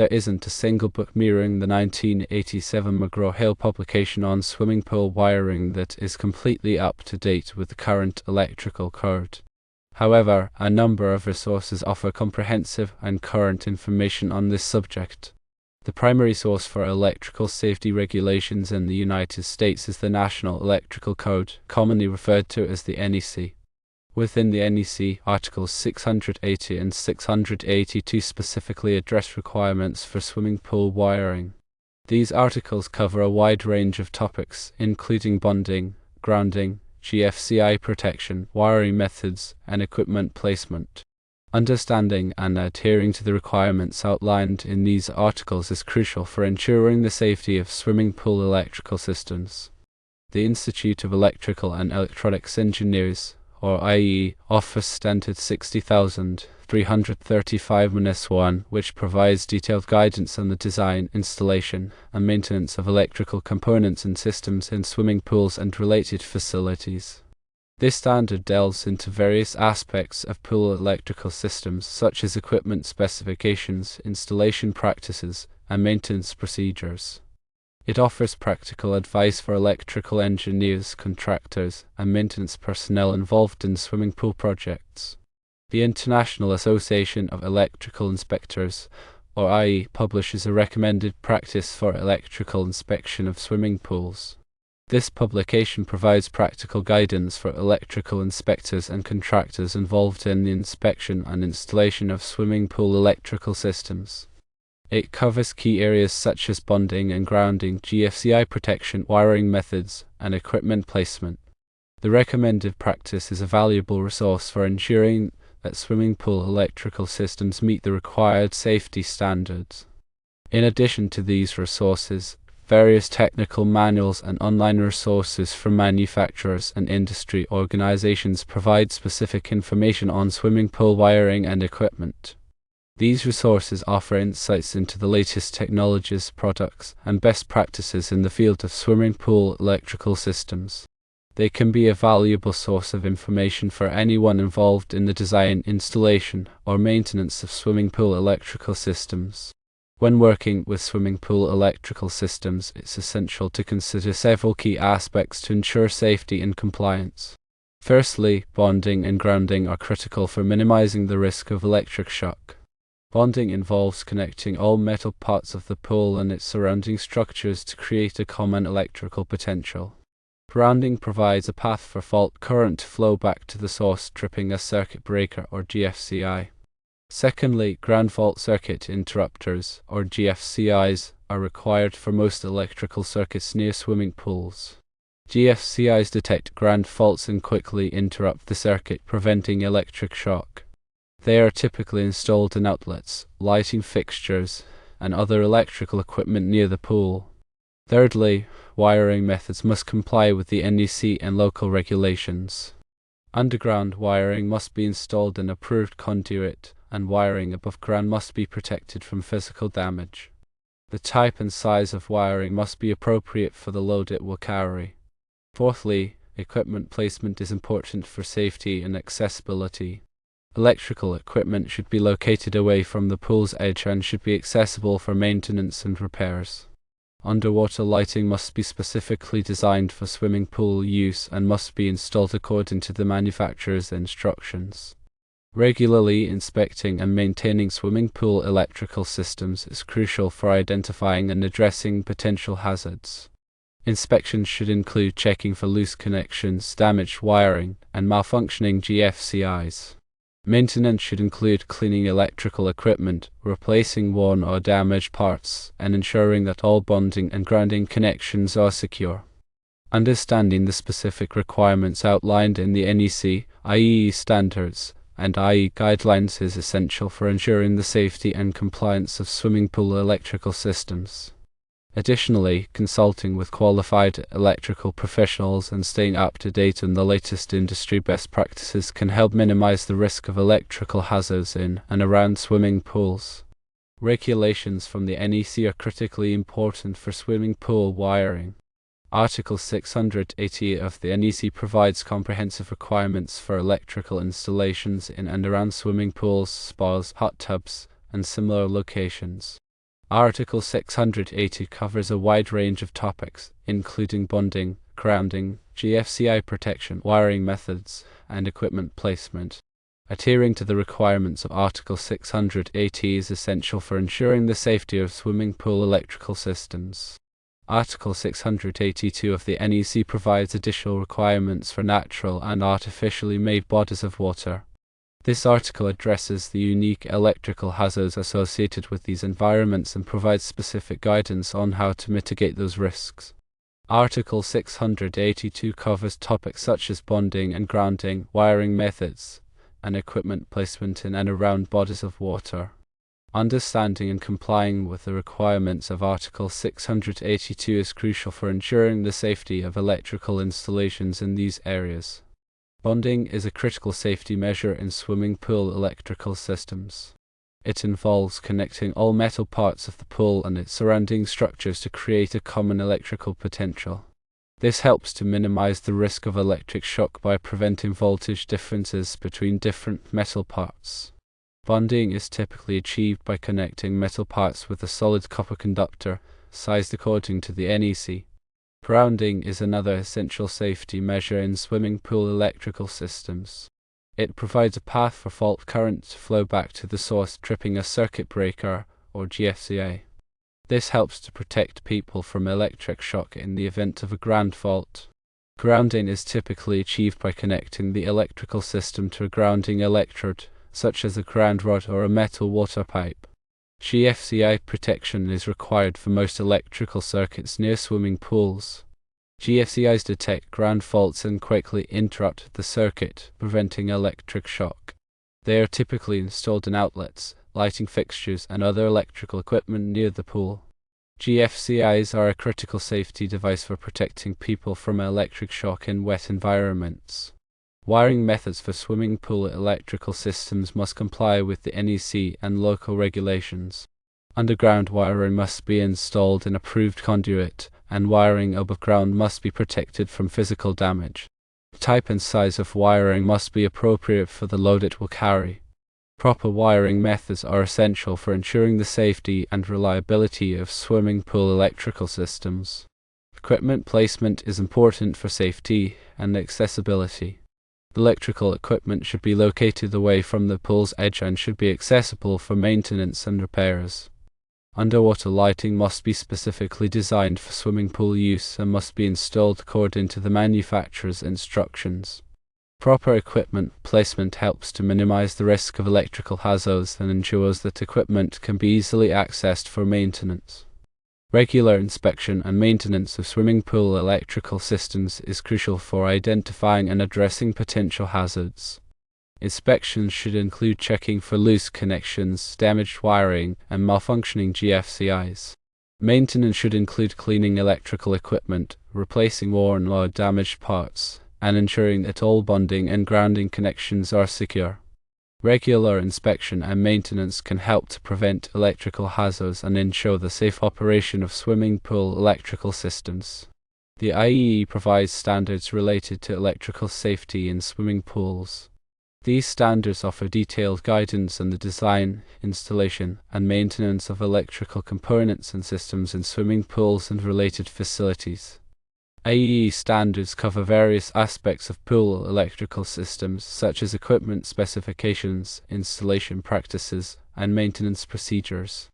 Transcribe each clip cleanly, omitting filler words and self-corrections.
There isn't a single book mirroring the 1987 McGraw-Hill publication on swimming pool wiring that is completely up to date with the current electrical code. However, a number of resources offer comprehensive and current information on this subject. The primary source for electrical safety regulations in the United States is the National Electrical Code, commonly referred to as the NEC. Within the NEC, Articles 680 and 682 specifically address requirements for swimming pool wiring. These articles cover a wide range of topics, including bonding, grounding, GFCI protection, wiring methods, and equipment placement. Understanding and adhering to the requirements outlined in these articles is crucial for ensuring the safety of swimming pool electrical systems. The Institute of Electrical and Electronics Engineers, or IEEE, offers Standard 60335-1, which provides detailed guidance on the design, installation, and maintenance of electrical components and systems in swimming pools and related facilities. This standard delves into various aspects of pool electrical systems, such as equipment specifications, installation practices, and maintenance procedures. It offers practical advice for electrical engineers, contractors, and maintenance personnel involved in swimming pool projects. The International Association of Electrical Inspectors, or IEEE, publishes a recommended practice for electrical inspection of swimming pools. This publication provides practical guidance for electrical inspectors and contractors involved in the inspection and installation of swimming pool electrical systems. It covers key areas such as bonding and grounding, GFCI protection, wiring methods, and equipment placement. The recommended practice is a valuable resource for ensuring that swimming pool electrical systems meet the required safety standards. In addition to these resources, various technical manuals and online resources from manufacturers and industry organizations provide specific information on swimming pool wiring and equipment. These resources offer insights into the latest technologies, products, and best practices in the field of swimming pool electrical systems. They can be a valuable source of information for anyone involved in the design, installation, or maintenance of swimming pool electrical systems. When working with swimming pool electrical systems, it's essential to consider several key aspects to ensure safety and compliance. Firstly, bonding and grounding are critical for minimizing the risk of electric shock. Bonding involves connecting all metal parts of the pool and its surrounding structures to create a common electrical potential. Grounding provides a path for fault current to flow back to the source, tripping a circuit breaker or GFCI. Secondly, ground fault circuit interrupters, or GFCIs, are required for most electrical circuits near swimming pools. GFCIs detect ground faults and quickly interrupt the circuit, preventing electric shock. They are typically installed in outlets, lighting fixtures, and other electrical equipment near the pool. Thirdly, wiring methods must comply with the NEC and local regulations. Underground wiring must be installed in approved conduit, and wiring above ground must be protected from physical damage. The type and size of wiring must be appropriate for the load it will carry. Fourthly, equipment placement is important for safety and accessibility. Electrical equipment should be located away from the pool's edge and should be accessible for maintenance and repairs. Underwater lighting must be specifically designed for swimming pool use and must be installed according to the manufacturer's instructions. Regularly inspecting and maintaining swimming pool electrical systems is crucial for identifying and addressing potential hazards. Inspections should include checking for loose connections, damaged wiring, and malfunctioning GFCIs. Maintenance should include cleaning electrical equipment, replacing worn or damaged parts, and ensuring that all bonding and grounding connections are secure. Understanding the specific requirements outlined in the NEC, IEEE Standards, and IEEE guidelines is essential for ensuring the safety and compliance of swimming pool electrical systems. Additionally, consulting with qualified electrical professionals and staying up to date on the latest industry best practices can help minimize the risk of electrical hazards in and around swimming pools. Regulations from the NEC are critically important for swimming pool wiring. Article 680 of the NEC provides comprehensive requirements for electrical installations in and around swimming pools, spas, hot tubs, and similar locations. Article 680 covers a wide range of topics, including bonding, grounding, GFCI protection, wiring methods, and equipment placement. Adhering to the requirements of Article 680 is essential for ensuring the safety of swimming pool electrical systems. Article 682 of the NEC provides additional requirements for natural and artificially made bodies of water. This article addresses the unique electrical hazards associated with these environments and provides specific guidance on how to mitigate those risks. Article 682 covers topics such as bonding and grounding, wiring methods, and equipment placement in and around bodies of water. Understanding and complying with the requirements of Article 682 is crucial for ensuring the safety of electrical installations in these areas. Bonding is a critical safety measure in swimming pool electrical systems. It involves connecting all metal parts of the pool and its surrounding structures to create a common electrical potential. This helps to minimize the risk of electric shock by preventing voltage differences between different metal parts. Bonding is typically achieved by connecting metal parts with a solid copper conductor, sized according to the NEC. Grounding is another essential safety measure in swimming pool electrical systems. It provides a path for fault current to flow back to the source, tripping a circuit breaker, or GFCI. This helps to protect people from electric shock in the event of a ground fault. Grounding is typically achieved by connecting the electrical system to a grounding electrode, such as a ground rod or a metal water pipe. GFCI protection is required for most electrical circuits near swimming pools. GFCIs detect ground faults and quickly interrupt the circuit, preventing electric shock. They are typically installed in outlets, lighting fixtures, and other electrical equipment near the pool. GFCIs are a critical safety device for protecting people from electric shock in wet environments. Wiring methods for swimming pool electrical systems must comply with the NEC and local regulations. Underground wiring must be installed in approved conduit, and wiring above ground must be protected from physical damage. The type and size of wiring must be appropriate for the load it will carry. Proper wiring methods are essential for ensuring the safety and reliability of swimming pool electrical systems. Equipment placement is important for safety and accessibility. Electrical equipment should be located away from the pool's edge and should be accessible for maintenance and repairs. Underwater lighting must be specifically designed for swimming pool use and must be installed according to the manufacturer's instructions. Proper equipment placement helps to minimize the risk of electrical hazards and ensures that equipment can be easily accessed for maintenance. Regular inspection and maintenance of swimming pool electrical systems is crucial for identifying and addressing potential hazards. Inspections should include checking for loose connections, damaged wiring, and malfunctioning GFCIs. Maintenance should include cleaning electrical equipment, replacing worn or damaged parts, and ensuring that all bonding and grounding connections are secure. Regular inspection and maintenance can help to prevent electrical hazards and ensure the safe operation of swimming pool electrical systems. The IEEE provides standards related to electrical safety in swimming pools. These standards offer detailed guidance on the design, installation, and maintenance of electrical components and systems in swimming pools and related facilities. IEEE standards cover various aspects of pool electrical systems, such as equipment specifications, installation practices, and maintenance procedures.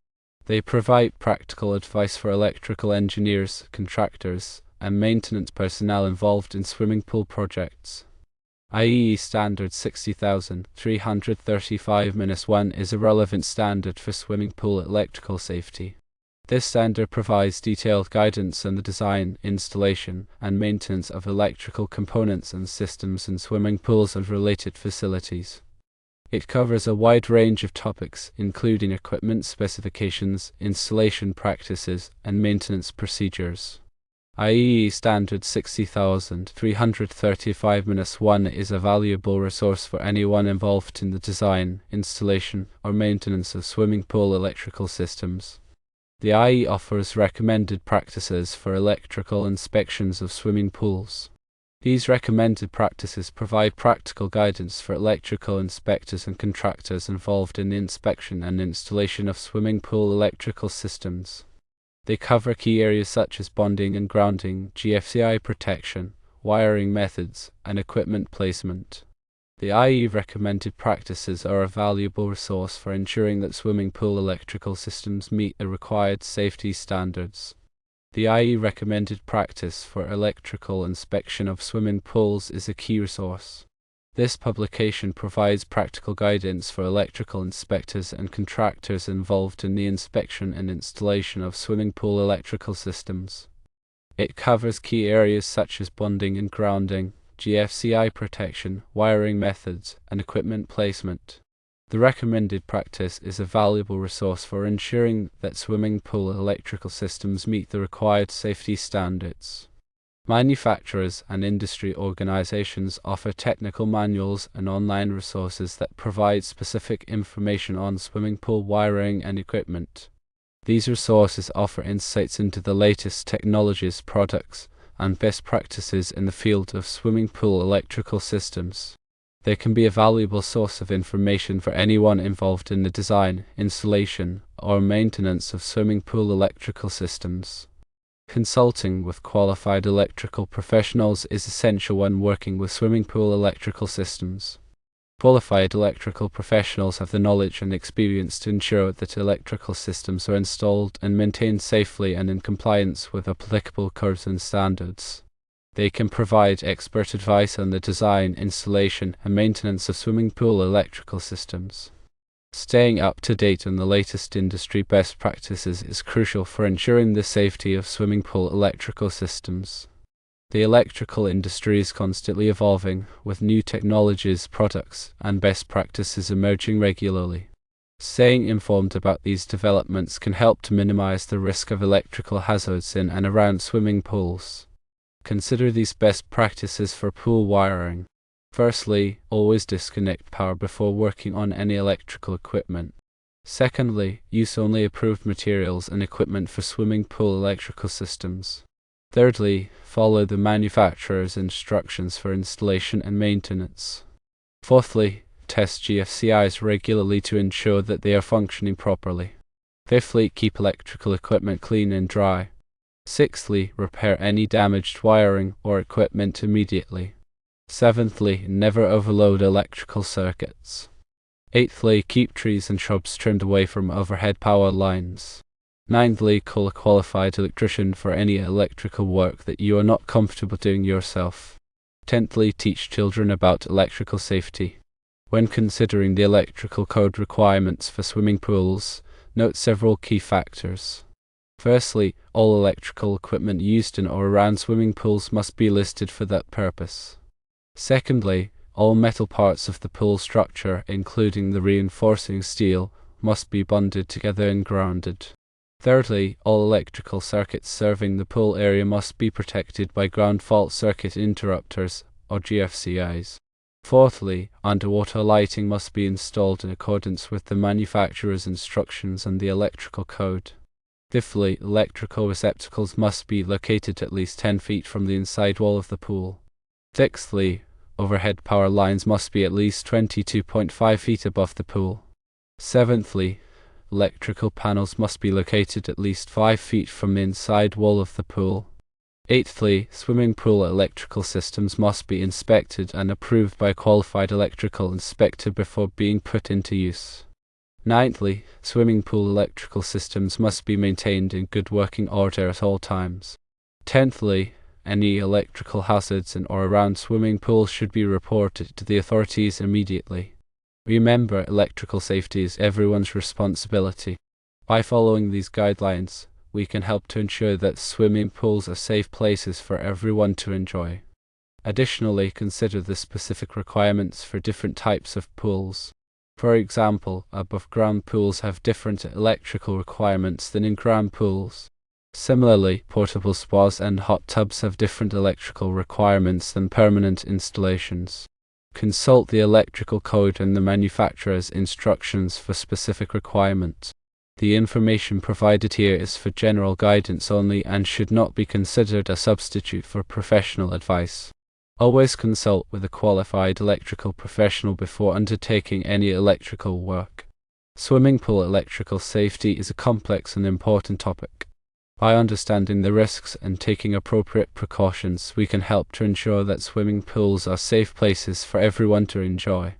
They provide practical advice for electrical engineers, contractors, and maintenance personnel involved in swimming pool projects. IEEE Standard 60335-1 is a relevant standard for swimming pool electrical safety. This standard provides detailed guidance on the design, installation, and maintenance of electrical components and systems in swimming pools and related facilities. It covers a wide range of topics, including equipment specifications, installation practices, and maintenance procedures. IEEE Standard 60335-1 is a valuable resource for anyone involved in the design, installation, or maintenance of swimming pool electrical systems. The IEEE offers recommended practices for electrical inspections of swimming pools. These recommended practices provide practical guidance for electrical inspectors and contractors involved in the inspection and installation of swimming pool electrical systems. They cover key areas such as bonding and grounding, GFCI protection, wiring methods, and equipment placement. The IEEE recommended practices are a valuable resource for ensuring that swimming pool electrical systems meet the required safety standards. The IEEE recommended practice for electrical inspection of swimming pools is a key resource. This publication provides practical guidance for electrical inspectors and contractors involved in the inspection and installation of swimming pool electrical systems. It covers key areas such as bonding and grounding, GFCI protection, wiring methods, and equipment placement. The recommended practice is a valuable resource for ensuring that swimming pool electrical systems meet the required safety standards. Manufacturers and industry organizations offer technical manuals and online resources that provide specific information on swimming pool wiring and equipment. These resources offer insights into the latest technologies, products, and best practices in the field of swimming pool electrical systems. They can be a valuable source of information for anyone involved in the design, installation, or maintenance of swimming pool electrical systems. Consulting with qualified electrical professionals is essential when working with swimming pool electrical systems. Qualified electrical professionals have the knowledge and experience to ensure that electrical systems are installed and maintained safely and in compliance with applicable codes and standards. They can provide expert advice on the design, installation, and maintenance of swimming pool electrical systems. Staying up to date on the latest industry best practices is crucial for ensuring the safety of swimming pool electrical systems. The electrical industry is constantly evolving, with new technologies, products, and best practices emerging regularly. Staying informed about these developments can help to minimize the risk of electrical hazards in and around swimming pools. Consider these best practices for pool wiring. Firstly, always disconnect power before working on any electrical equipment. Secondly, use only approved materials and equipment for swimming pool electrical systems. Thirdly, follow the manufacturer's instructions for installation and maintenance. Fourthly, test GFCIs regularly to ensure that they are functioning properly. Fifthly, keep electrical equipment clean and dry. Sixthly, repair any damaged wiring or equipment immediately. Seventhly, never overload electrical circuits. Eighthly, keep trees and shrubs trimmed away from overhead power lines. Ninthly, call a qualified electrician for any electrical work that you are not comfortable doing yourself. Tenthly, teach children about electrical safety. When considering the electrical code requirements for swimming pools, note several key factors. Firstly, all electrical equipment used in or around swimming pools must be listed for that purpose. Secondly, all metal parts of the pool structure, including the reinforcing steel, must be bonded together and grounded. Thirdly, all electrical circuits serving the pool area must be protected by ground fault circuit interrupters, or GFCIs. Fourthly, underwater lighting must be installed in accordance with the manufacturer's instructions and the electrical code. Fifthly, electrical receptacles must be located at least 10 feet from the inside wall of the pool. Sixthly, overhead power lines must be at least 22.5 feet above the pool. Seventhly, electrical panels must be located at least 5 feet from the inside wall of the pool. Eighthly, swimming pool electrical systems must be inspected and approved by a qualified electrical inspector before being put into use. Ninthly, swimming pool electrical systems must be maintained in good working order at all times. Tenthly, any electrical hazards in or around swimming pools should be reported to the authorities immediately. Remember, electrical safety is everyone's responsibility. By following these guidelines, we can help to ensure that swimming pools are safe places for everyone to enjoy. Additionally, consider the specific requirements for different types of pools. For example, above-ground pools have different electrical requirements than in-ground pools. Similarly, portable spas and hot tubs have different electrical requirements than permanent installations. Consult the electrical code and the manufacturer's instructions for specific requirements. The information provided here is for general guidance only and should not be considered a substitute for professional advice. Always consult with a qualified electrical professional before undertaking any electrical work. Swimming pool electrical safety is a complex and important topic. By understanding the risks and taking appropriate precautions, we can help to ensure that swimming pools are safe places for everyone to enjoy.